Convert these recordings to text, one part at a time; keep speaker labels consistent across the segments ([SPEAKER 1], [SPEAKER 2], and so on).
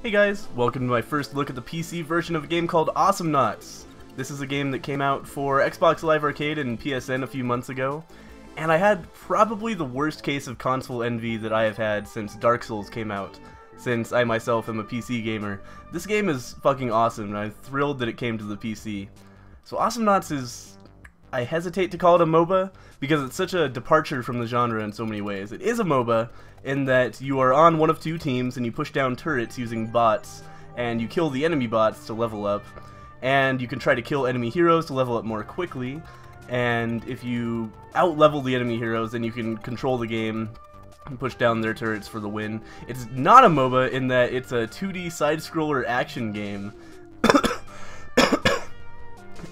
[SPEAKER 1] Hey guys, welcome to my first look at the PC version of a game called Awesomenauts. This is a game that came out for Xbox Live Arcade and PSN a few months ago, and I had probably the worst case of console envy that I have had since Dark Souls came out, since I myself am a PC gamer. This game is fucking awesome, and I'm thrilled that it came to the PC. So Awesomenauts is... I hesitate to call it a MOBA, because it's such a departure from the genre in so many ways. It is a MOBA, in that you are on one of two teams, and you push down turrets using bots, and you kill the enemy bots to level up, and you can try to kill enemy heroes to level up more quickly, and if you out-level the enemy heroes, then you can control the game and push down their turrets for the win. It's not a MOBA in that it's a 2D side-scroller action game.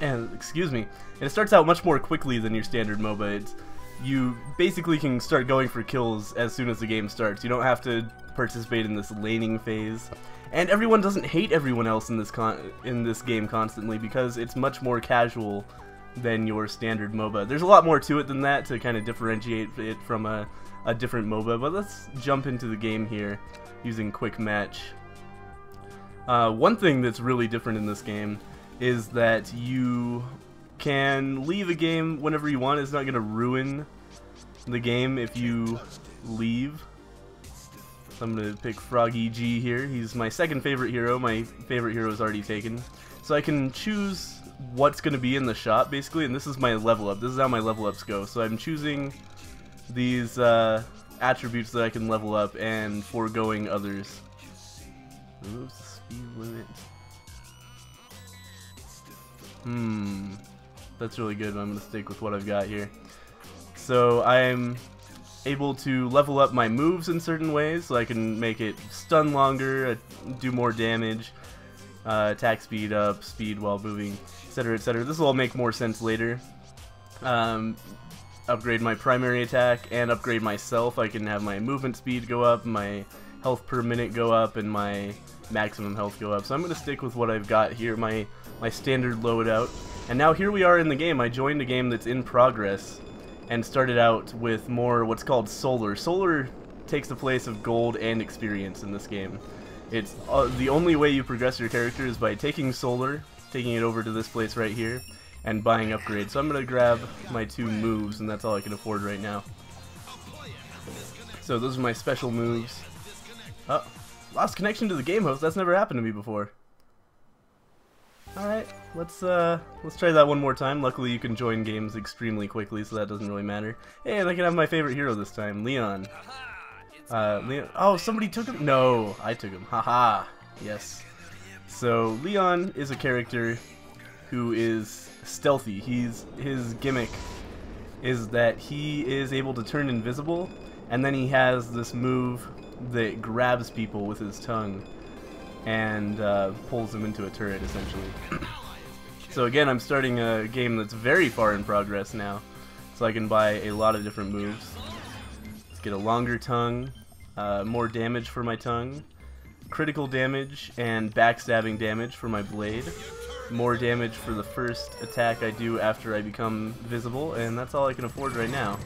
[SPEAKER 1] And, excuse me, and it starts out much more quickly than your standard MOBA. You basically can start going for kills as soon as the game starts. You don't have to participate in this laning phase. And everyone doesn't hate everyone else in this game constantly because it's much more casual than your standard MOBA. There's a lot more to it than that to kind of differentiate it from a different MOBA, but let's jump into the game here using Quick Match. One thing that's really different in this game is that you can leave a game whenever you want. It's not going to ruin the game if you leave. So I'm going to pick Froggy G here. He's my second favorite hero. My favorite hero is already taken. So I can choose what's going to be in the shop, basically, and this is my level up. This is how my level ups go. So I'm choosing these attributes that I can level up and foregoing others. Oops, speed limit. That's really good. I'm going to stick with what I've got here. So I'm able to level up my moves in certain ways, so I can make it stun longer, do more damage, attack speed up, speed while moving, etc, etc. This will all make more sense later. Upgrade my primary attack and upgrade myself. I can have my movement speed go up, my health per minute go up, and my maximum health go up. So I'm going to stick with what I've got here, my standard loadout. And now here we are in the game. I joined a game that's in progress and started out with more what's called Solar. Solar takes the place of gold and experience in this game. It's the only way you progress your character is by taking Solar, taking it over to this place right here, and buying upgrades. So I'm going to grab my two moves, and that's all I can afford right now. So those are my special moves. Oh, lost connection to the game host. That's never happened to me before. Alright, let's try that one more time. Luckily you can join games extremely quickly, so that doesn't really matter. Hey, and I can have my favorite hero this time, Leon. Leon. Oh, somebody took him? No, I took him. Haha. Yes. So Leon is a character who is stealthy. His gimmick is that he is able to turn invisible, and then he has this move that grabs people with his tongue and pulls them into a turret, essentially. So again, I'm starting a game that's very far in progress now, so I can buy a lot of different moves. Let's get a longer tongue, more damage for my tongue, critical damage and backstabbing damage for my blade, more damage for the first attack I do after I become visible, and that's all I can afford right now.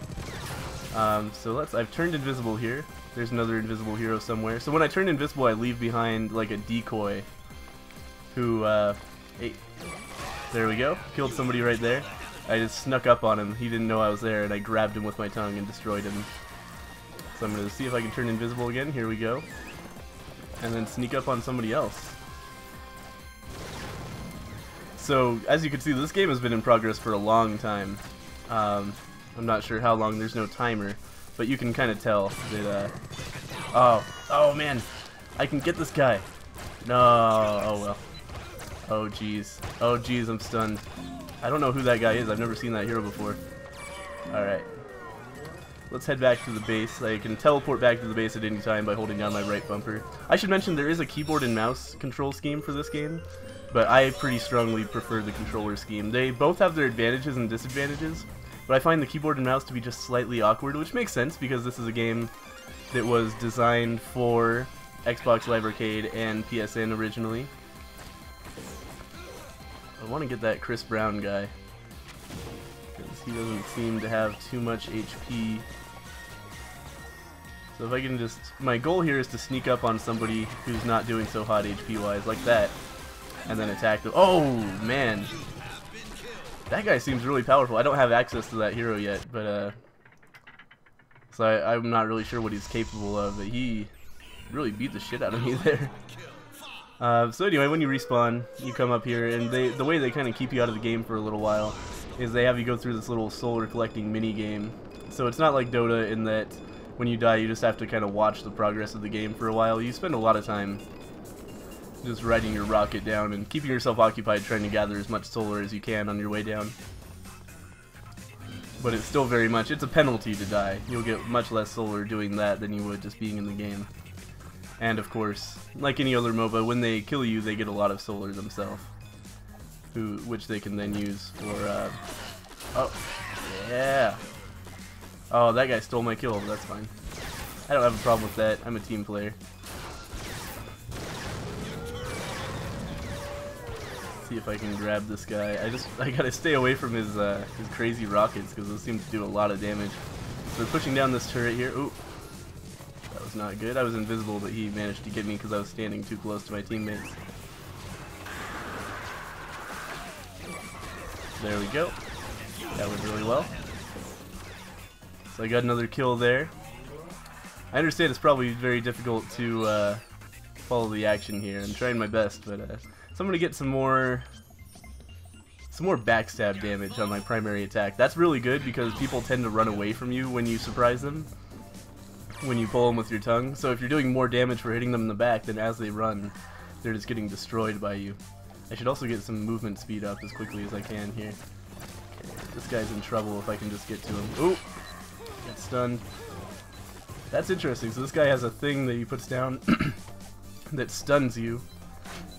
[SPEAKER 1] So I've turned invisible here. There's another invisible hero somewhere. So when I turn invisible, I leave behind like a decoy who, hey, there we go. Killed somebody right there. I just snuck up on him. He didn't know I was there, and I grabbed him with my tongue and destroyed him. So I'm going to see if I can turn invisible again. Here we go. And then sneak up on somebody else. So, as you can see, this game has been in progress for a long time. I'm not sure how long. There's no timer. But you can kind of tell that, oh man, I can get this guy. No, oh well. Oh jeez, I'm stunned. I don't know who that guy is. I've never seen that hero before. Alright. Let's head back to the base. I can teleport back to the base at any time by holding down my right bumper. I should mention there is a keyboard and mouse control scheme for this game, but I pretty strongly prefer the controller scheme. They both have their advantages and disadvantages. But I find the keyboard and mouse to be just slightly awkward, which makes sense because this is a game that was designed for Xbox Live Arcade and PSN originally. I want to get that Chris Brown guy, because he doesn't seem to have too much HP. So if I can just... My goal here is to sneak up on somebody who's not doing so hot HP-wise, like that. And then attack them. Oh, man. That guy seems really powerful. I don't have access to that hero yet, but... So I'm not really sure what he's capable of, but he really beat the shit out of me there. So anyway, when you respawn, you come up here, and the way they kind of keep you out of the game for a little while is they have you go through this little solar collecting mini game. So it's not like Dota in that when you die you just have to kind of watch the progress of the game for a while. You spend a lot of time just riding your rocket down and keeping yourself occupied trying to gather as much solar as you can on your way down. But it's still very much, it's a penalty to die. You'll get much less solar doing that than you would just being in the game. And of course, like any other MOBA, when they kill you, they get a lot of solar themselves, which they can then use for. Oh, yeah. Oh, that guy stole my kill. That's fine. I don't have a problem with that. I'm a team player. Let's see if I can grab this guy. I gotta stay away from his crazy rockets because those seem to do a lot of damage. So they're pushing down this turret here. Ooh. That was not good. I was invisible, but he managed to get me because I was standing too close to my teammates. There we go. That went really well. So I got another kill there. I understand it's probably very difficult to follow the action here. I'm trying my best, but so I'm gonna get some more backstab damage on my primary attack. That's really good because people tend to run away from you when you surprise them. When you pull them with your tongue. So if you're doing more damage for hitting them in the back, then as they run, they're just getting destroyed by you. I should also get some movement speed up as quickly as I can here. Okay, this guy's in trouble if I can just get to him. Ooh! Get stunned. That's interesting. So this guy has a thing that he puts down that stuns you,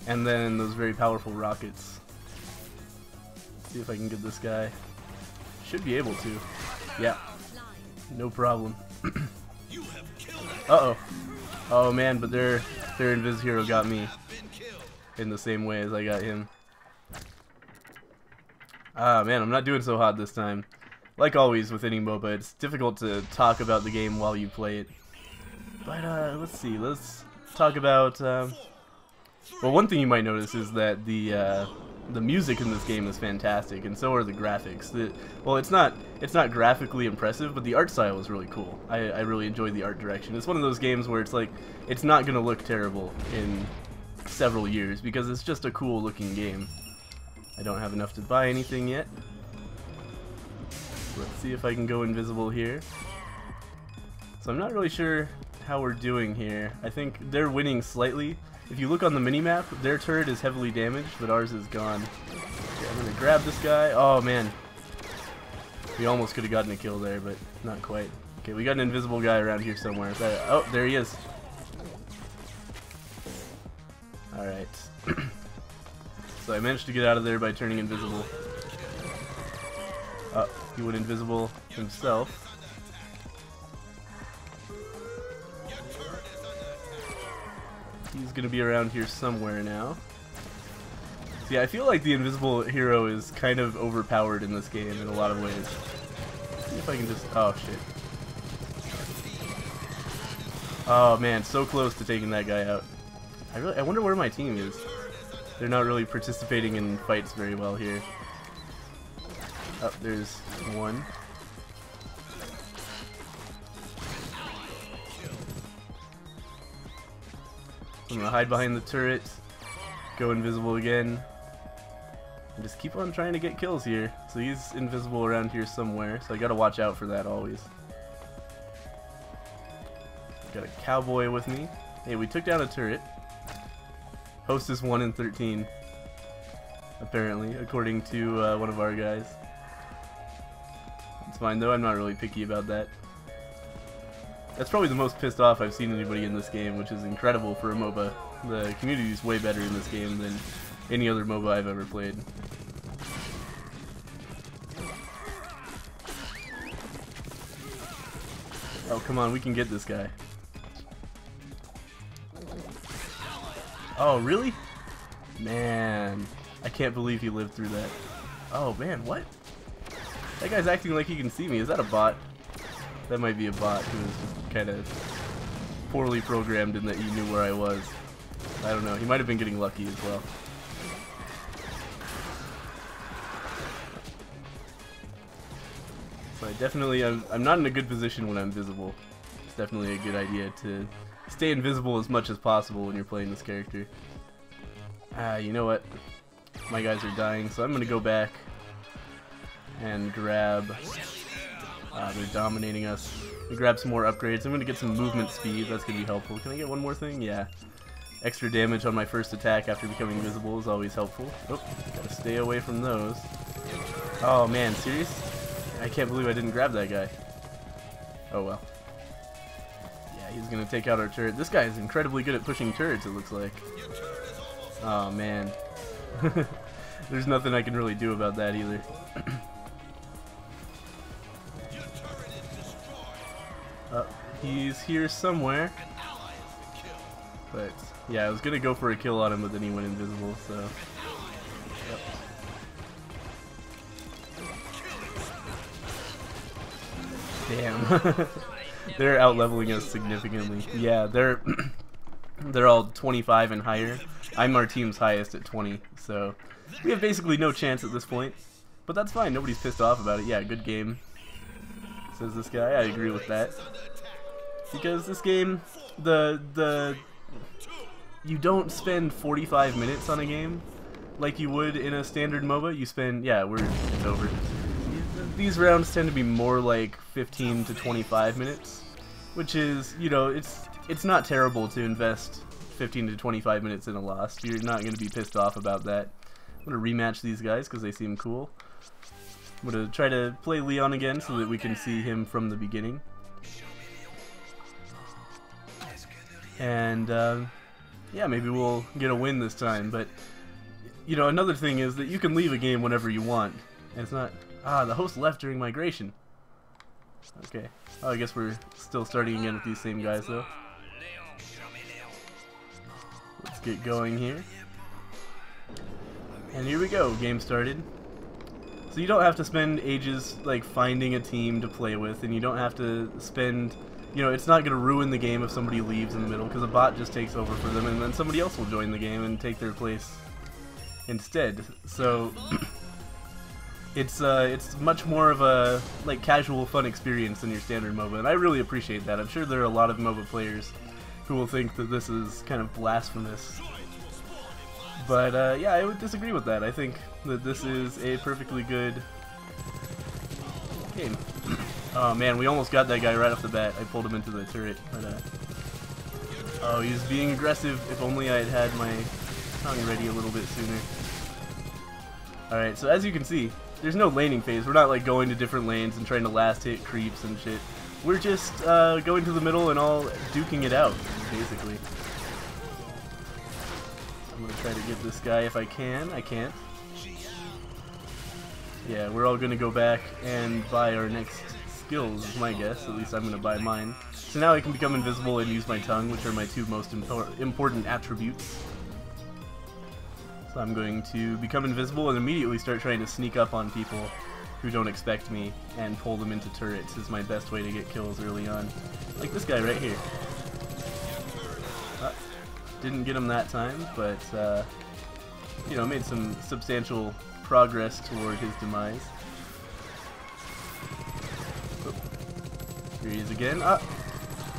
[SPEAKER 1] and then those very powerful rockets. Let's see if I can get this guy. Should be able to. Yeah. No problem. Uh-oh. Oh man, but their Invis hero got me in the same way as I got him. Ah man, I'm not doing so hot this time. Like always with any MOBA, it's difficult to talk about the game while you play it. But let's see, let's talk about well, one thing you might notice is that the music in this game is fantastic, and so are the graphics. Well, it's not graphically impressive, but the art style is really cool. I really enjoy the art direction. It's one of those games where it's like, it's not going to look terrible in several years, because it's just a cool looking game. I don't have enough to buy anything yet. Let's see if I can go invisible here. So I'm not really sure how we're doing here. I think they're winning slightly. If you look on the minimap, their turret is heavily damaged, but ours is gone. Okay, I'm gonna grab this guy. Oh man. We almost could have gotten a kill there, but not quite. Okay, we got an invisible guy around here somewhere. Oh, there he is. Alright. So I managed to get out of there by turning invisible. Oh, he went invisible himself. He's gonna be around here somewhere now. So yeah, I feel like the invisible hero is kind of overpowered in this game in a lot of ways. Let's see if I can just... Oh shit. Oh man, so close to taking that guy out. I wonder where my team is. They're not really participating in fights very well here. Oh, there's one. I'm gonna hide behind the turret, go invisible again, and just keep on trying to get kills here. So he's invisible around here somewhere, so I gotta watch out for that always. Got a cowboy with me. Hey, we took down a turret. Host is 1 in 13, apparently, according to one of our guys. It's fine though, I'm not really picky about that. That's probably the most pissed off I've seen anybody in this game, which is incredible for a MOBA. The community is way better in this game than any other MOBA I've ever played. Oh, come on, we can get this guy. Oh, really? Man, I can't believe he lived through that. Oh, man, what? That guy's acting like he can see me. Is that a bot? That might be a bot who is just kind of poorly programmed in that he knew where I was. I don't know, he might have been getting lucky as well. So I'm not in a good position when I'm visible. It's definitely a good idea to stay invisible as much as possible when you're playing this character. You know what? My guys are dying, so I'm gonna go back and grab... they're dominating us. Grab some more upgrades. I'm gonna get some movement speed, that's gonna be helpful. Can I get one more thing? Yeah. Extra damage on my first attack after becoming invisible is always helpful. Oh, gotta stay away from those. Oh man, serious? I can't believe I didn't grab that guy. Oh well. Yeah, he's gonna take out our turret. This guy is incredibly good at pushing turrets, it looks like. Oh man. There's nothing I can really do about that either. He's here somewhere. But yeah, I was gonna go for a kill on him, but then he went invisible, so. Yep. Damn. They're out-leveling us significantly. Yeah, they're all 25 and higher. I'm our team's highest at 20, so we have basically no chance at this point. But that's fine, nobody's pissed off about it. Yeah, good game, says this guy. I agree with that. Because this game, you don't spend 45 minutes on a game like you would in a standard MOBA. You spend, yeah, it's over. These rounds tend to be more like 15 to 25 minutes, which is, you know, it's not terrible to invest 15 to 25 minutes in a Lost. You're not going to be pissed off about that. I'm going to rematch these guys because they seem cool. I'm going to try to play Leon again so that we can see him from the beginning. And, yeah, maybe we'll get a win this time. But, you know, another thing is that you can leave a game whenever you want. And it's not... Ah, the host left during migration. Okay. Oh, I guess we're still starting again with these same guys, though. Let's get going here. And here we go. Game started. So you don't have to spend ages, like, finding a team to play with, and you don't have to spend... You know, it's not going to ruin the game if somebody leaves in the middle, because a bot just takes over for them, and then somebody else will join the game and take their place instead. So... It's much more of a, like, casual, fun experience than your standard MOBA, and I really appreciate that. I'm sure there are a lot of MOBA players who will think that this is kind of blasphemous. But, yeah, I would disagree with that. I think that this is a perfectly good game. Oh, man, we almost got that guy right off the bat. I pulled him into the turret. But, oh, he's being aggressive. If only I had had my tongue ready a little bit sooner. Alright, so as you can see, there's no laning phase. We're not like going to different lanes and trying to last hit creeps and shit. We're just going to the middle and all duking it out, basically. I'm gonna try to get this guy if I can. I can't. Yeah, we're all gonna go back and buy our next skills, is my guess. At least I'm gonna buy mine. So now I can become invisible and use my tongue, which are my two most important attributes. So I'm going to become invisible and immediately start trying to sneak up on people who don't expect me and pull them into turrets is my best way to get kills early on. Like this guy right here. Didn't get him that time, but you know, made some substantial progress toward his demise. Oh. Here he is again.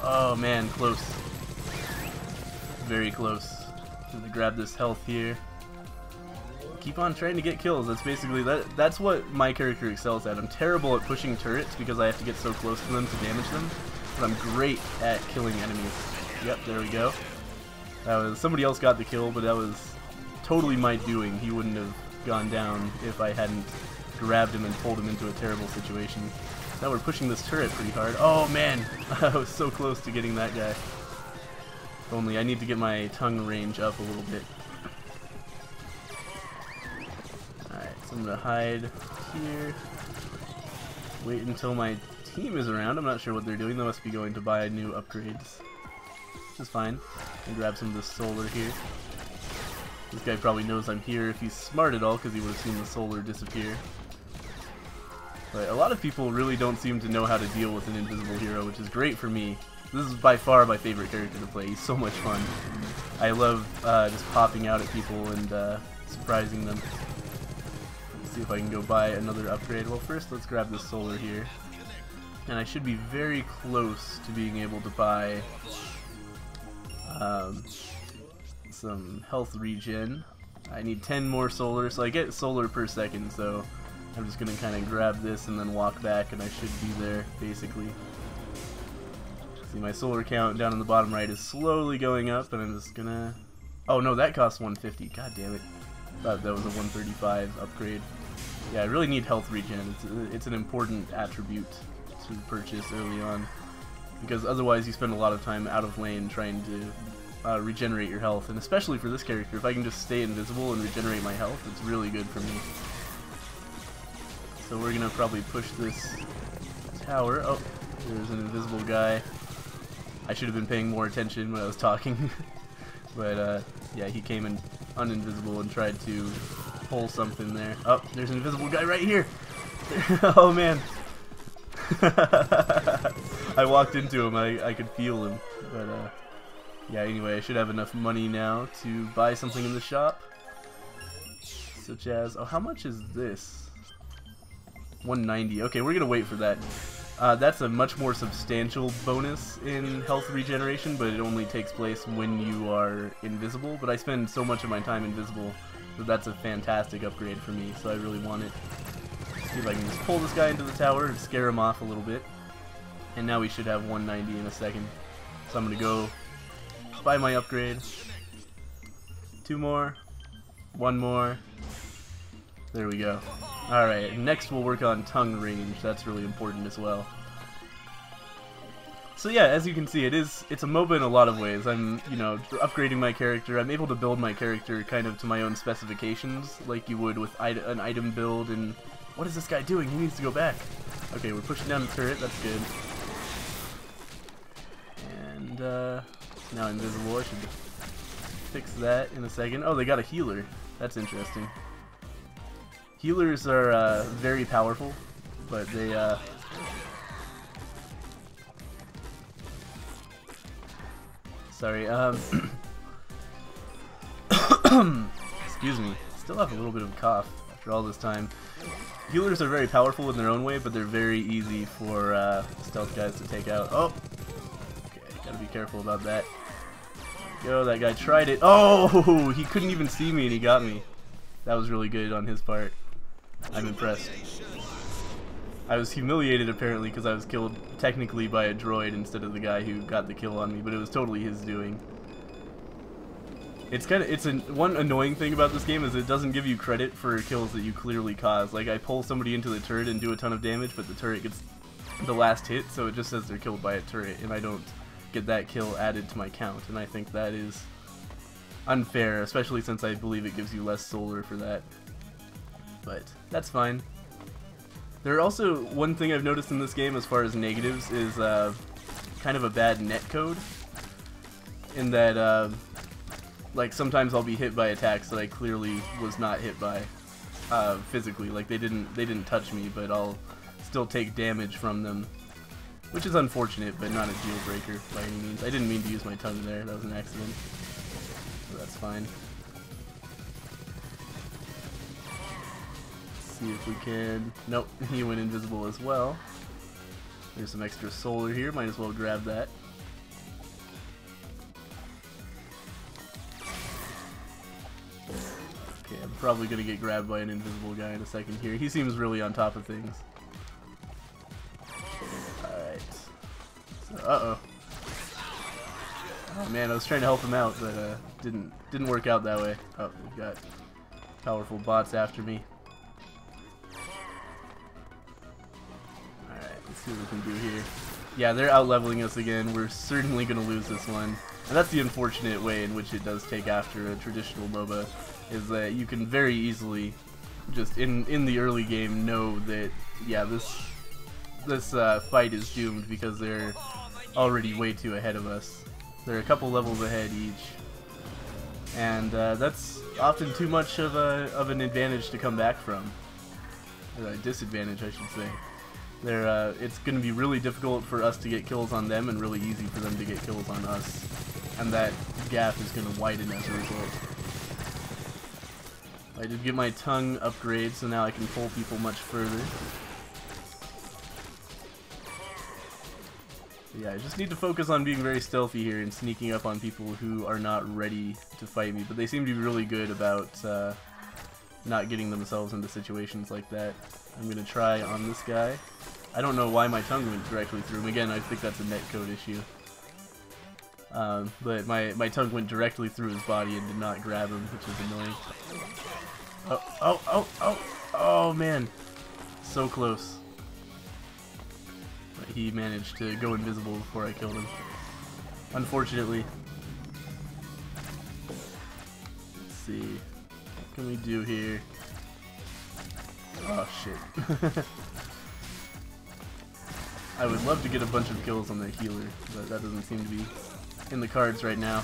[SPEAKER 1] Oh man, close. Very close. I'm gonna grab this health here. Keep on trying to get kills. That's basically that's what my character excels at. I'm terrible at pushing turrets because I have to get so close to them to damage them, but I'm great at killing enemies. Yep, there we go. That was somebody else got the kill, but that was totally my doing. He wouldn't have gone down if I hadn't grabbed him and pulled him into a terrible situation. Now we're pushing this turret pretty hard. Oh man, I was so close to getting that guy. If only I need to get my tongue range up a little bit. So I'm gonna hide here. Wait until my team is around. I'm not sure what they're doing. They must be going to buy new upgrades. Which is fine. And grab some of this solar here. This guy probably knows I'm here if he's smart at all, because he would have seen the solar disappear. But a lot of people really don't seem to know how to deal with an invisible hero, which is great for me, This is by far my favorite character to play. He's so much fun. I love just popping out at people and surprising them. Let's see if I can go buy another upgrade. Well, first let's grab this solar here. And I should be very close to being able to buy some health regen. I need 10 more solar, so I get solar per second, so I'm just going to kind of grab this and then walk back, and I should be there, basically. See, my solar count down in the bottom right is slowly going up, and I'm just going to... Oh, no, that costs 150. God damn it. Thought that was a 135 upgrade. Yeah, I really need health regen. It's an important attribute to purchase early on, because otherwise you spend a lot of time out of lane trying to regenerate your health, and especially for this character, if I can just stay invisible and regenerate my health, it's really good for me. So we're gonna probably push this tower. Oh, there's an invisible guy. I should have been paying more attention when I was talking. But yeah, he came in uninvisible and tried to pull something there. Oh, there's an invisible guy right here. Oh man. I walked into him, I could feel him. But yeah, anyway, I should have enough money now to buy something in the shop. Such as, oh, how much is this? 190. Okay, we're gonna wait for that. That's a much more substantial bonus in health regeneration, but it only takes place when you are invisible. But I spend so much of my time invisible that that's a fantastic upgrade for me, so I really want it. Let's see if I can just pull this guy into the tower and scare him off a little bit. And now we should have 190 in a second. So I'm gonna go buy my upgrade. 2 more. 1 more. There we go. Alright, next we'll work on tongue range. That's really important as well. So yeah, as you can see, it's a MOBA in a lot of ways. I'm, you know, upgrading my character. I'm able to build my character kind of to my own specifications, like you would with an item build. And what is this guy doing? He needs to go back. Okay, we're pushing down the turret. That's good. And now invisible. I should fix that in a second. Oh, they got a healer. That's interesting. Healers are very powerful, but they sorry, excuse me. Still have a little bit of a cough after all this time. Healers are very powerful in their own way, but they're very easy for stealth guys to take out. Oh, okay, gotta be careful about that. Go, that guy tried it. Oh, he couldn't even see me and he got me. That was really good on his part. I'm impressed. I was humiliated apparently because I was killed technically by a droid instead of the guy who got the kill on me, but it was totally his doing. One annoying thing about this game is it doesn't give you credit for kills that you clearly caused. Like, I pull somebody into the turret and do a ton of damage, but the turret gets the last hit, so it just says they're killed by a turret, and I don't get that kill added to my count, and I think that is unfair, especially since I believe it gives you less solar for that. But that's fine. There are also, one thing I've noticed in this game as far as negatives is kind of a bad netcode, in that like sometimes I'll be hit by attacks that I clearly was not hit by physically. Like they didn't touch me, but I'll still take damage from them, which is unfortunate, but not a deal breaker by any means. I didn't mean to use my tongue there. That was an accident. So that's fine. See if we can... Nope, he went invisible as well. There's some extra solar here, might as well grab that. Okay, I'm probably gonna get grabbed by an invisible guy in a second here. He seems really on top of things. Alright. So, uh-oh. Oh man, I was trying to help him out, but didn't work out that way. Oh, we've got powerful bots after me. Let's see what we can do here. Yeah, they're out-leveling us again. We're certainly going to lose this one. And that's the unfortunate way in which it does take after a traditional MOBA, is that you can very easily, just in the early game, know that, yeah, this fight is doomed because they're already way too ahead of us. They're a couple levels ahead each. And that's often too much of an advantage to come back from. Or a disadvantage, I should say. It's going to be really difficult for us to get kills on them and really easy for them to get kills on us. And that gap is going to widen as a result. I did get my tongue upgrade, so now I can pull people much further. Yeah, I just need to focus on being very stealthy here and sneaking up on people who are not ready to fight me. But they seem to be really good about not getting themselves into situations like that. I'm going to try on this guy. I don't know why my tongue went directly through him. Again, I think that's a netcode issue. But my tongue went directly through his body and did not grab him, which is annoying. Oh man. So close. But he managed to go invisible before I killed him. Unfortunately. Let's see. What can we do here? Oh shit. I would love to get a bunch of kills on their healer, but that doesn't seem to be in the cards right now.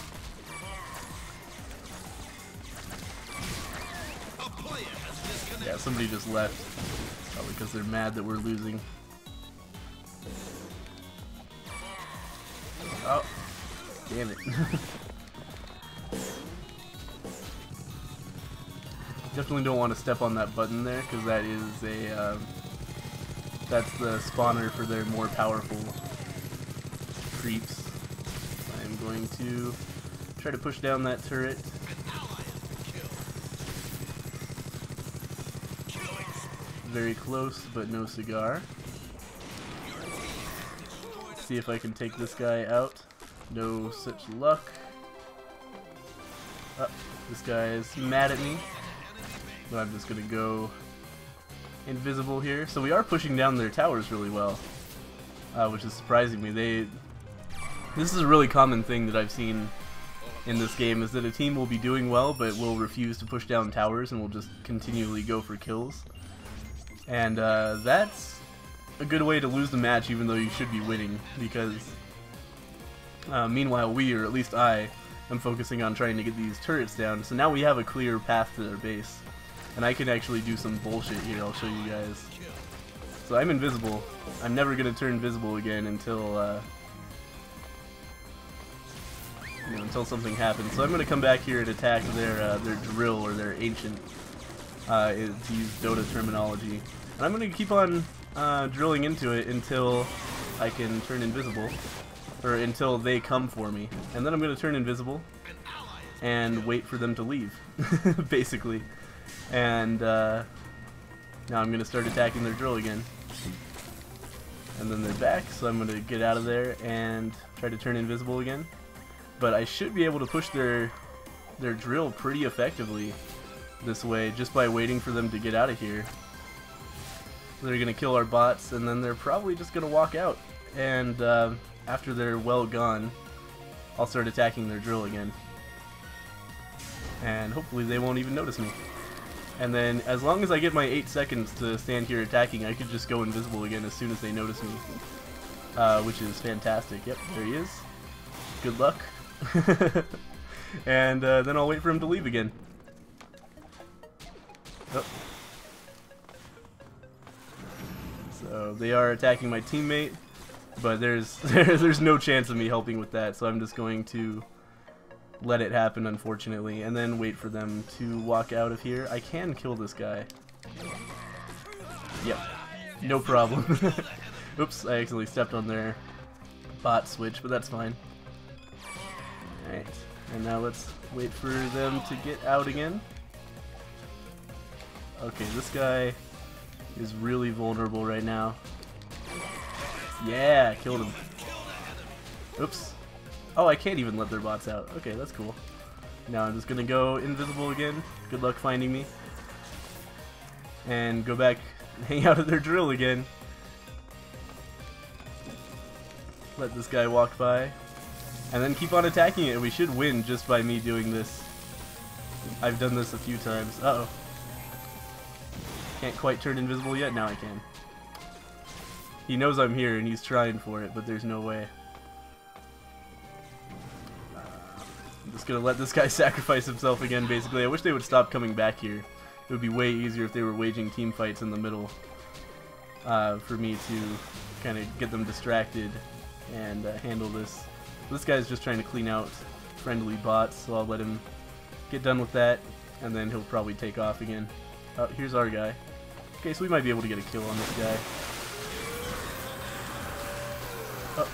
[SPEAKER 1] Yeah, somebody just left. Probably because they're mad that we're losing. Oh, damn it. Definitely don't want to step on that button there, because that is a, that's the spawner for their more powerful creeps. I'm going to try to push down that turret. Very close, but no cigar. See if I can take this guy out. No such luck. Oh, this guy is mad at me. But I'm just gonna go invisible here. So we are pushing down their towers really well, which is surprising me. This is a really common thing that I've seen in this game, is that a team will be doing well but will refuse to push down towers and will just continually go for kills. And that's a good way to lose the match even though you should be winning, because meanwhile we, or at least I, am focusing on trying to get these turrets down. So now we have a clear path to their base. And I can actually do some bullshit here, I'll show you guys. So I'm invisible. I'm never going to turn invisible again until until something happens. So I'm going to come back here and attack their drill, or their ancient, to use Dota terminology. And I'm going to keep on drilling into it until I can turn invisible, or until they come for me. And then I'm going to turn invisible and wait for them to leave, basically. And now I'm going to start attacking their drill again. And then they're back, so I'm going to get out of there and try to turn invisible again. But I should be able to push their drill pretty effectively this way, just by waiting for them to get out of here. They're going to kill our bots, and then they're probably just going to walk out. And after they're well gone, I'll start attacking their drill again. And hopefully they won't even notice me. And then, as long as I get my 8 seconds to stand here attacking, I could just go invisible again as soon as they notice me. Which is fantastic. Yep, there he is. Good luck. And then I'll wait for him to leave again. Oh. So they are attacking my teammate, but there's no chance of me helping with that, so I'm just going to let it happen, unfortunately, and then wait for them to walk out of here. I can kill this guy. Yep, no problem. Oops, I accidentally stepped on their bot switch, but that's fine. Alright, and now let's wait for them to get out again. Okay, this guy is really vulnerable right now. Yeah, killed him. Oops. Oh, I can't even let their bots out. Okay, that's cool. Now I'm just gonna go invisible again. Good luck finding me. And go back and hang out at their drill again. Let this guy walk by. And then keep on attacking it. We should win just by me doing this. I've done this a few times. Uh-oh. Can't quite turn invisible yet? Now I can. He knows I'm here and he's trying for it, but there's no way. I'm just gonna let this guy sacrifice himself again, basically. I wish they would stop coming back here. It would be way easier if they were waging team fights in the middle. for me to kind of get them distracted and handle this. This guy's just trying to clean out friendly bots, so I'll let him get done with that, and then he'll probably take off again. Oh, here's our guy. Okay, so we might be able to get a kill on this guy. Oh,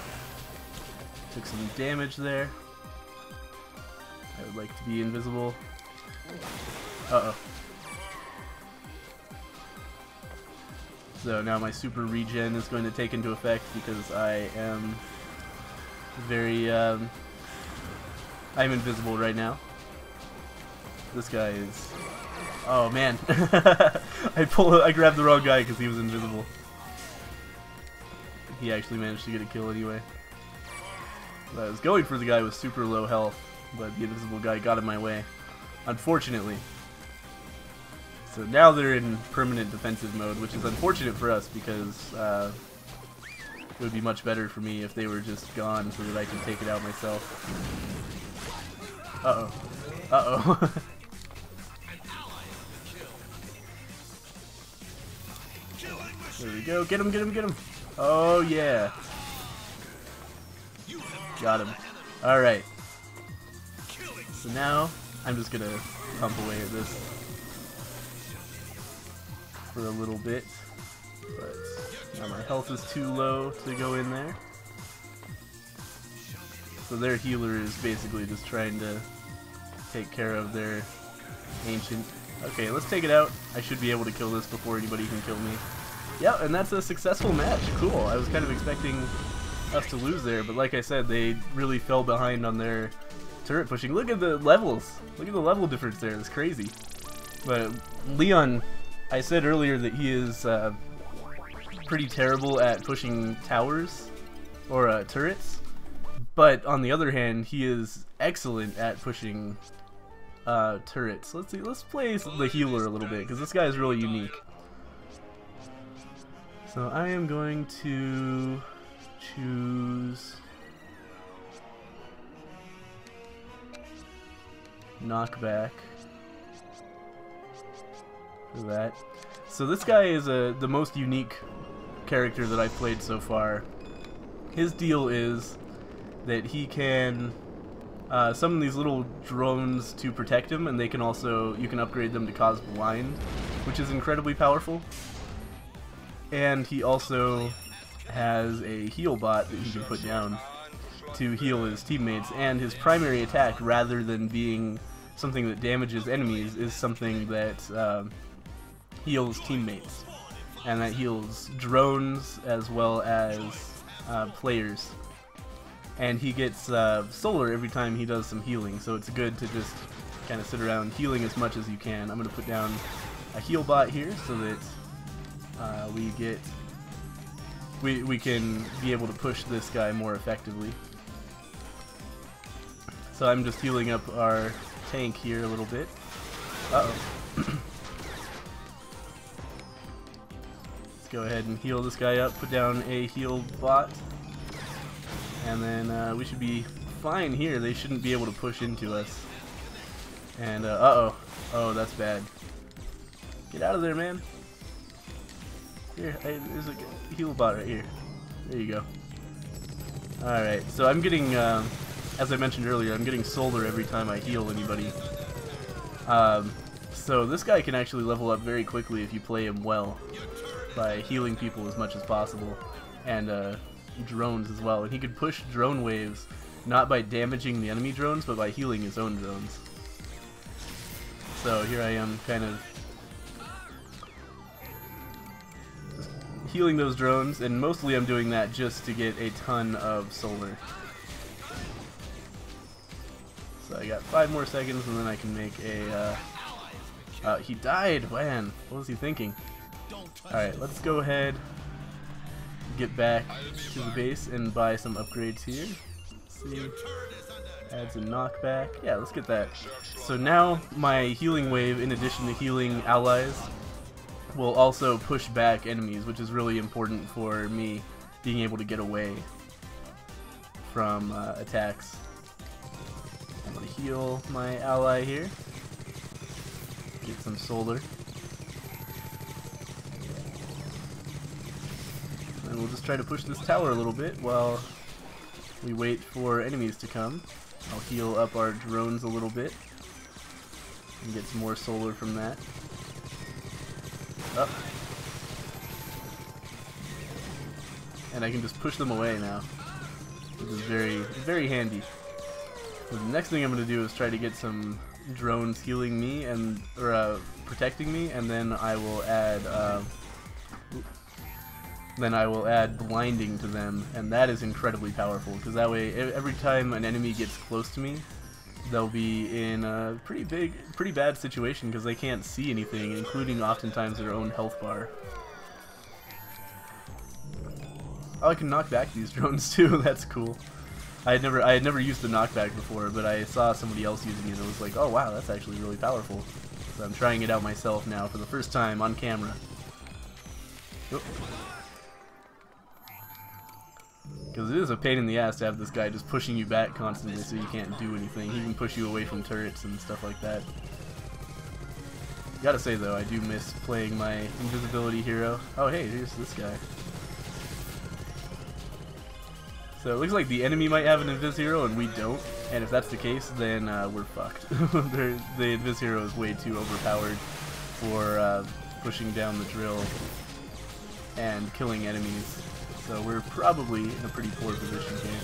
[SPEAKER 1] took some damage there. I would like to be invisible. Uh-oh. So now my super regen is going to take into effect because I am very, I'm invisible right now. This guy is... Oh man, I grabbed the wrong guy because he was invisible. He actually managed to get a kill anyway. I was going for the guy with super low health, but the invisible guy got in my way, unfortunately. So now they're in permanent defensive mode, which is unfortunate for us because it would be much better for me if they were just gone so that I could take it out myself. Uh-oh. Uh-oh. There we go. Get him, get him, get him. Oh, yeah. Got him. Alright. So now, I'm just gonna pump away at this for a little bit. But now my health is too low to go in there. So their healer is basically just trying to take care of their ancient. Okay, let's take it out. I should be able to kill this before anybody can kill me. Yeah, and that's a successful match. Cool. I was kind of expecting us to lose there, but like I said, they really fell behind on their turret pushing. Look at the levels. Look at the level difference there. It's crazy. But Leon, I said earlier that he is pretty terrible at pushing towers or turrets, but on the other hand, he is excellent at pushing turrets. Let's see. Let's play the healer a little bit because this guy is really unique. So I am going to choose knockback for that. So this guy is the most unique character that I've played so far. His deal is that he can summon these little drones to protect him, and they can also, you can upgrade them to cause blind, which is incredibly powerful. And he also has a heal bot that he can put down to heal his teammates, and his primary attack, rather than being something that damages enemies, is something that heals teammates, and that heals drones as well as players. And he gets solar every time he does some healing, so it's good to just kind of sit around healing as much as you can. I'm going to put down a heal bot here so that we can be able to push this guy more effectively. So I'm just healing up our tank here a little bit. Uh-oh. Let's go ahead and heal this guy up, put down a heal bot, and then we should be fine here. They shouldn't be able to push into us. And uh-oh. Oh, that's bad. Get out of there, man. Here, there's a heal bot right here. There you go. Alright, so I'm getting, as I mentioned earlier, I'm getting solar every time I heal anybody. So this guy can actually level up very quickly if you play him well, by healing people as much as possible, and drones as well. And he could push drone waves, not by damaging the enemy drones, but by healing his own drones. So here I am, kind of healing those drones, and mostly I'm doing that just to get a ton of solar. So I got 5 more seconds, and then I can make a, he died, man, what was he thinking? Alright, let's go ahead, get back to the base and buy some upgrades here. Let's see, adds a knockback, yeah, let's get that. So now my healing wave, in addition to healing allies, will also push back enemies, which is really important for me being able to get away from attacks. I'm going to heal my ally here. Get some solar. And we'll just try to push this tower a little bit while we wait for enemies to come. I'll heal up our drones a little bit and get some more solar from that. Up. And I can just push them away now, which is very, very handy. So the next thing I'm going to do is try to get some drones healing me and protecting me, and then I will add blinding to them, and that is incredibly powerful because that way every time an enemy gets close to me, they'll be in a pretty bad situation because they can't see anything, including oftentimes their own health bar. Oh, I can knock back these drones too. That's cool. I had never used the knockback before, but I saw somebody else using it and I was like, oh wow, that's actually really powerful. So I'm trying it out myself now for the first time on camera. Because it is a pain in the ass to have this guy just pushing you back constantly so you can't do anything. He can push you away from turrets and stuff like that. Gotta say though, I do miss playing my invisibility hero. Oh hey, here's this guy. So it looks like the enemy might have an invis hero and we don't, and if that's the case, then we're fucked. The invis hero is way too overpowered for pushing down the drill and killing enemies. So we're probably in a pretty poor position here.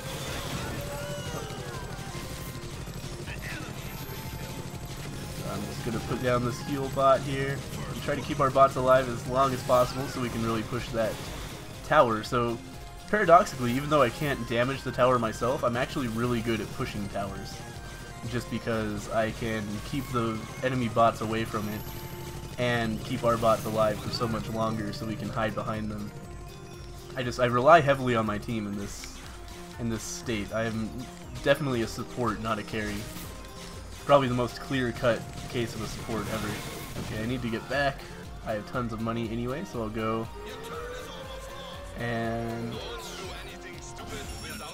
[SPEAKER 1] So I'm just gonna put down this heal bot here and try to keep our bots alive as long as possible so we can really push that tower. So paradoxically, even though I can't damage the tower myself, I'm actually really good at pushing towers. Just because I can keep the enemy bots away from it and keep our bots alive for so much longer so we can hide behind them. I rely heavily on my team in this state. I am definitely a support, not a carry. Probably the most clear-cut case of a support ever. Okay, I need to get back. I have tons of money anyway, so I'll go and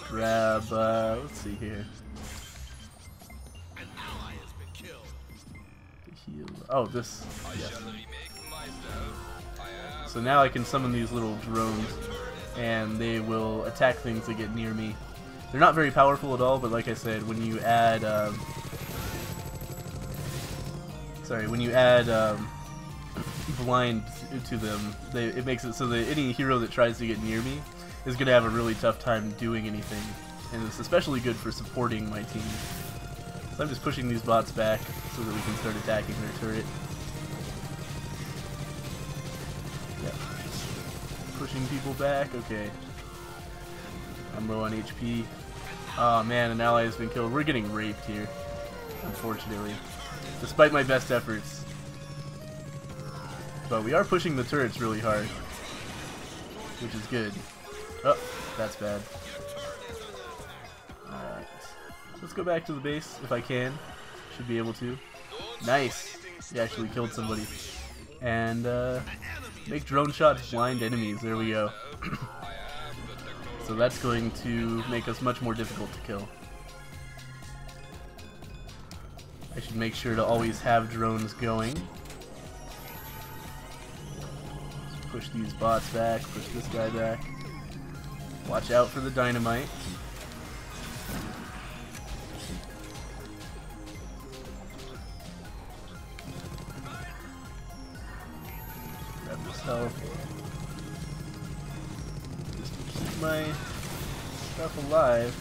[SPEAKER 1] grab, let's see here. Heal. Oh, this. Yes. So now I can summon these little drones, and they will attack things that get near me. They're not very powerful at all, but like I said, when you add, blind to them, it makes it so that any hero that tries to get near me is going to have a really tough time doing anything, and it's especially good for supporting my team. So I'm just pushing these bots back so that we can start attacking their turret. Yeah. Pushing people back, okay. I'm low on HP. Oh man, an ally has been killed. We're getting raped here, unfortunately, despite my best efforts. But we are pushing the turrets really hard, which is good. Oh, that's bad. Alright. Let's go back to the base if I can. Should be able to. Nice! He actually killed somebody. And, make drone shots blind enemies. There we go. So that's going to make us much more difficult to kill. I should make sure to always have drones going. Push these bots back, push this guy back. Watch out for the dynamite. Grab this health. Just keep my stuff alive.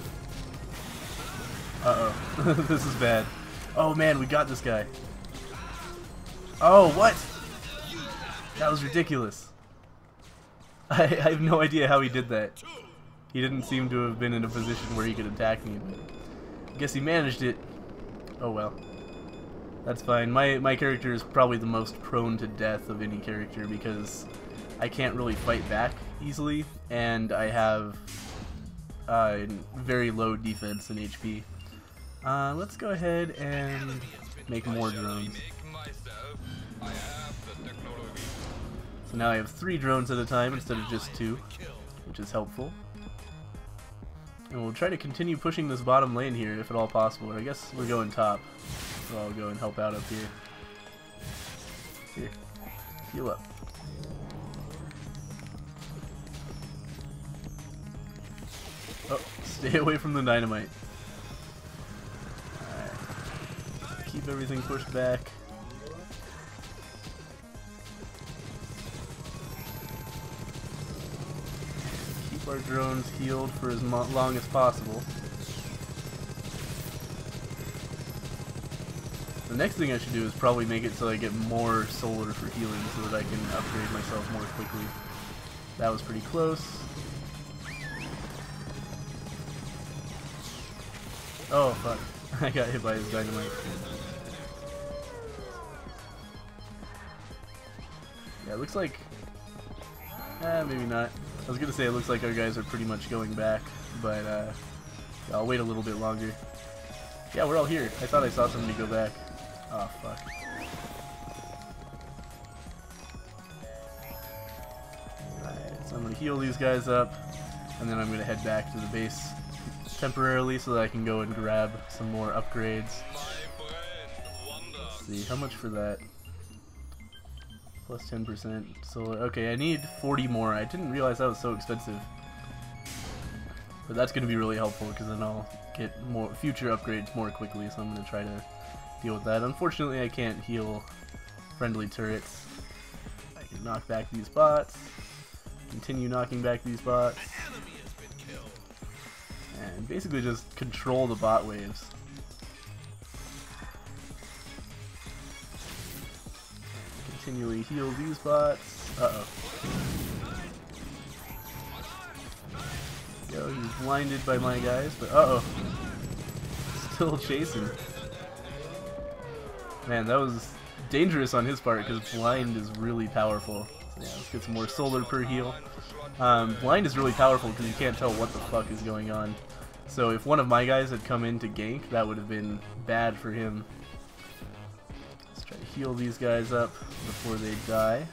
[SPEAKER 1] Uh-oh. This is bad. Oh man, we got this guy. Oh, what? That was ridiculous. I have no idea how he did that. He didn't seem to have been in a position where he could attack me, but I guess he managed it. Oh well. That's fine. My character is probably the most prone to death of any character because I can't really fight back easily, and I have very low defense and HP. Let's go ahead and make more drones. So now I have 3 drones at a time instead of just 2, which is helpful. And we'll try to continue pushing this bottom lane here if at all possible. Or I guess we're going top, so I'll go and help out up here. Here, heal up. Oh, stay away from the dynamite. Alright. Keep everything pushed back. Keep our drones healed for as long as possible. The next thing I should do is probably make it so I get more solar for healing so that I can upgrade myself more quickly. That was pretty close. Oh fuck, I got hit by his dynamite. Yeah, it looks like... maybe not. I was gonna say it looks like our guys are pretty much going back, but yeah, I'll wait a little bit longer. Yeah, we're all here. I thought I saw somebody go back. Oh fuck. Alright, so I'm gonna heal these guys up, and then I'm gonna head back to the base temporarily so that I can go and grab some more upgrades. Let's see, how much for that? Plus 10% solar. Okay, I need 40 more. I didn't realize that was so expensive. But that's going to be really helpful because then I'll get more future upgrades more quickly, so I'm going to try to deal with that. Unfortunately, I can't heal friendly turrets. I can knock back these bots. Continue knocking back these bots. And basically just control the bot waves. Continually heal these bots. Uh-oh. Go, he's blinded by my guys, but uh-oh. Still chasing. Man, that was dangerous on his part because blind is really powerful. So yeah, let's get some more solar per heal. Blind is really powerful because you can't tell what the fuck is going on. So if one of my guys had come in to gank, that would have been bad for him. Let's try to heal these guys up before they die.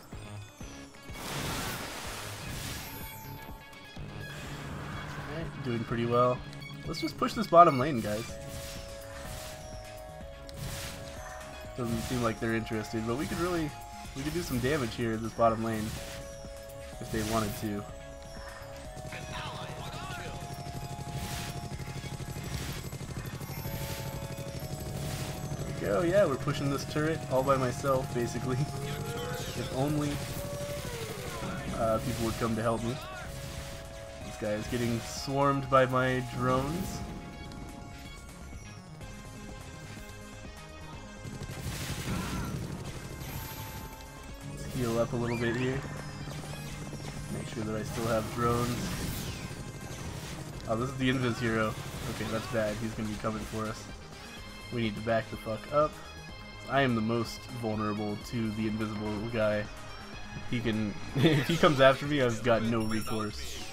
[SPEAKER 1] Alright, doing pretty well. Let's just push this bottom lane, guys. Doesn't seem like they're interested, but we could do some damage here at this bottom lane if they wanted to. There we go, yeah, we're pushing this turret all by myself, basically. If only people would come to help me. This guy is getting swarmed by my drones. Let's heal up a little bit here. Make sure that I still have drones. Oh, this is the invis hero. Okay, that's bad. He's gonna be coming for us. We need to back the fuck up. I am the most vulnerable to the invisible guy. He can, if he comes after me, I've got no recourse.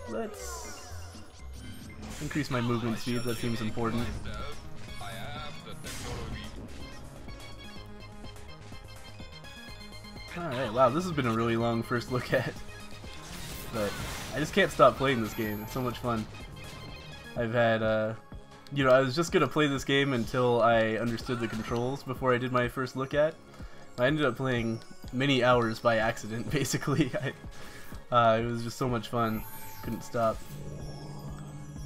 [SPEAKER 1] Let's increase my movement speed. That seems important. Alright, wow, this has been a really long first look at. But I just can't stop playing this game. It's so much fun. I've had, you know, I was just gonna play this game until I understood the controls before I did my first look at. I ended up playing many hours by accident, basically. It was just so much fun. Couldn't stop.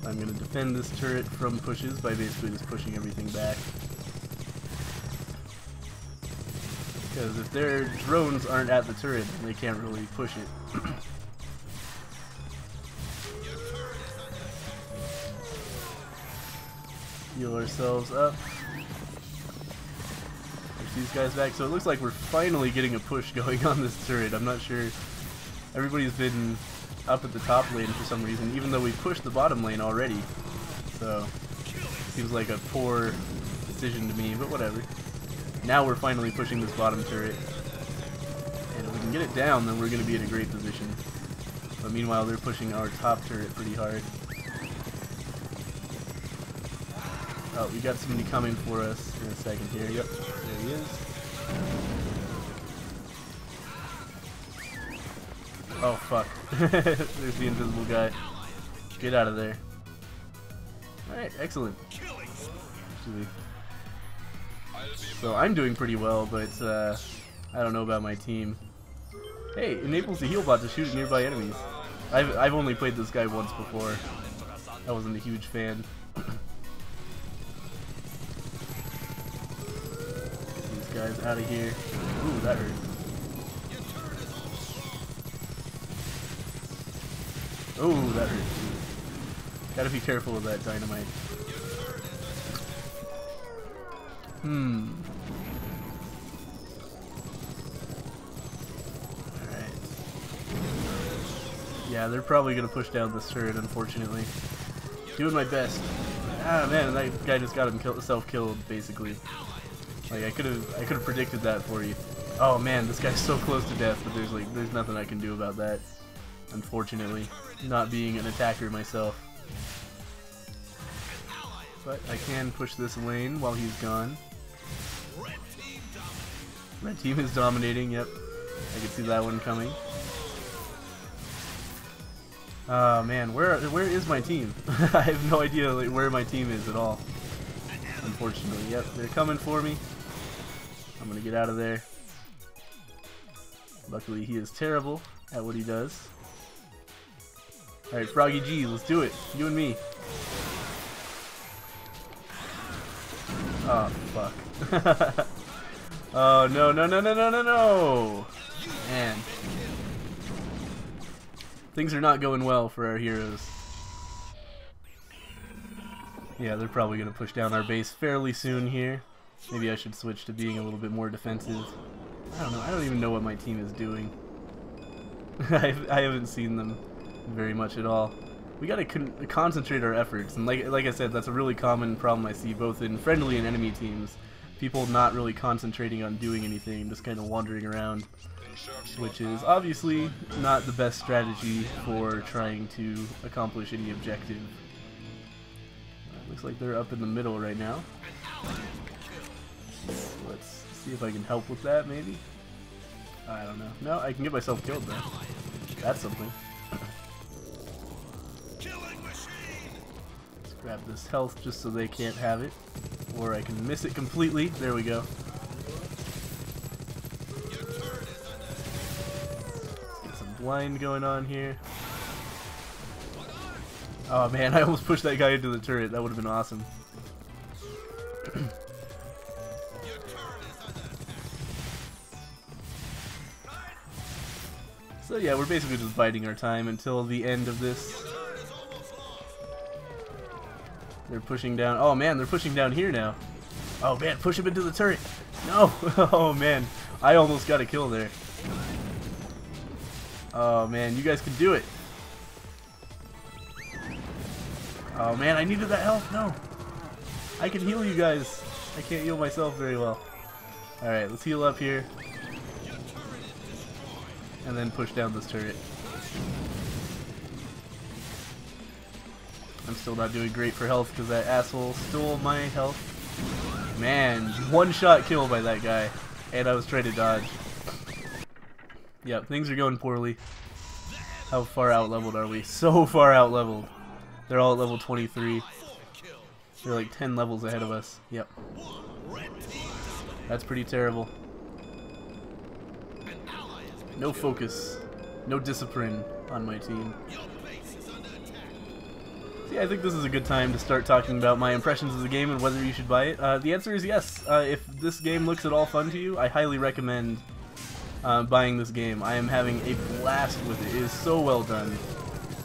[SPEAKER 1] I'm gonna defend this turret from pushes by basically just pushing everything back. Because if their drones aren't at the turret, they can't really push it. Heal ourselves up. Push these guys back. So it looks like we're finally getting a push going on this turret. I'm not sure. Everybody's been up at the top lane for some reason, even though we pushed the bottom lane already. So seems like a poor decision to me, but whatever. Now we're finally pushing this bottom turret. And if we can get it down, then we're going to be in a great position. But meanwhile, they're pushing our top turret pretty hard. Oh, we got somebody coming for us in a second here. Yep, there he is. Oh, fuck. There's the invisible guy. Get out of there. Alright, excellent. Actually, so I'm doing pretty well, but I don't know about my team. Hey, enables the heal bot to shoot at nearby enemies. I've only played this guy once before. I wasn't a huge fan. Get these guys out of here. Ooh, that hurt. Oh, that hurt. Gotta be careful with that dynamite. Alright. Yeah, they're probably gonna push down this turret, unfortunately. Doing my best. Ah man, that guy just got himself killed, basically. Like I could have predicted that for you. Oh man, this guy's so close to death, but there's nothing I can do about that. Unfortunately, not being an attacker myself. But I can push this lane while he's gone. Red team is dominating, yep. I can see that one coming. Oh man, where is my team? I have no idea like, where my team is at all. Unfortunately, yep, they're coming for me. I'm gonna get out of there. Luckily, he is terrible at what he does. Alright, Froggy G, let's do it. You and me. Oh, fuck. Oh, no, no, no, no, no, no, no! Man. Things are not going well for our heroes. Yeah, they're probably going to push down our base fairly soon here. Maybe I should switch to being a little bit more defensive. I don't know. I don't even know what my team is doing. I haven't seen them very much at all. We gotta concentrate our efforts, and like I said, that's a really common problem I see both in friendly and enemy teams. People not really concentrating on doing anything, just kind of wandering around, which is obviously not the best strategy for trying to accomplish any objective. Looks like they're up in the middle right now. Let's see if I can help with that, maybe? I don't know. No, I can get myself killed though. That's something. Let's grab this health just so they can't have it. Or I can miss it completely. There we go. Let's get some blind going on here. Oh man, I almost pushed that guy into the turret. That would have been awesome. So yeah, we're basically just biding our time until the end of this. They're pushing down. Oh man, they're pushing down here now. Oh man, push him into the turret. No! Oh man, I almost got a kill there. Oh man, you guys can do it. Oh man, I needed that health. No! I can heal you guys. I can't heal myself very well. Alright, let's heal up here. And then push down this turret. I'm still not doing great for health because that asshole stole my health. Man, one-shot kill by that guy. And I was trying to dodge. Yep, things are going poorly. How far out-leveled are we? So far out-leveled. They're all at level 23. They're like 10 levels ahead of us. Yep. That's pretty terrible. No focus. No discipline on my team. See, I think this is a good time to start talking about my impressions of the game and whether you should buy it. The answer is yes. If this game looks at all fun to you, I highly recommend buying this game. I am having a blast with it. It is so well done.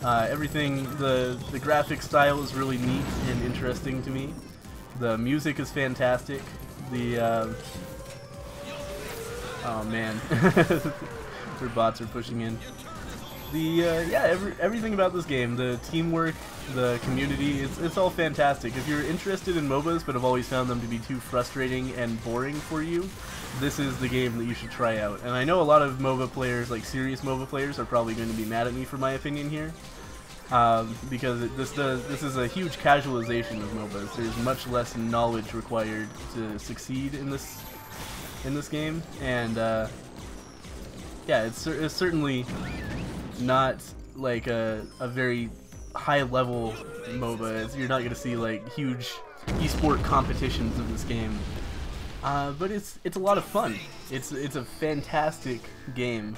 [SPEAKER 1] Everything, the graphic style is really neat and interesting to me. The music is fantastic. The oh man, their bots are pushing in. The yeah, everything about this game, the teamwork, the community, it's all fantastic. If you're interested in MOBAs but have always found them to be too frustrating and boring for you, this is the game that you should try out. And I know a lot of MOBA players, like serious MOBA players, are probably going to be mad at me for my opinion here, because this is a huge casualization of MOBAs. There's much less knowledge required to succeed in this game, and yeah, it's certainly not like a very high level MOBA. You're not going to see like huge esport competitions of this game. But it's a lot of fun. It's a fantastic game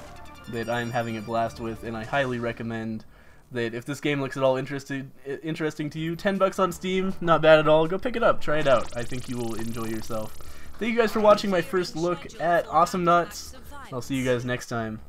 [SPEAKER 1] that I'm having a blast with, and I highly recommend that if this game looks at all interesting to you, $10 on Steam, not bad at all. Go pick it up, try it out. I think you will enjoy yourself. Thank you guys for watching my first look at Awesomenauts. I'll see you guys next time.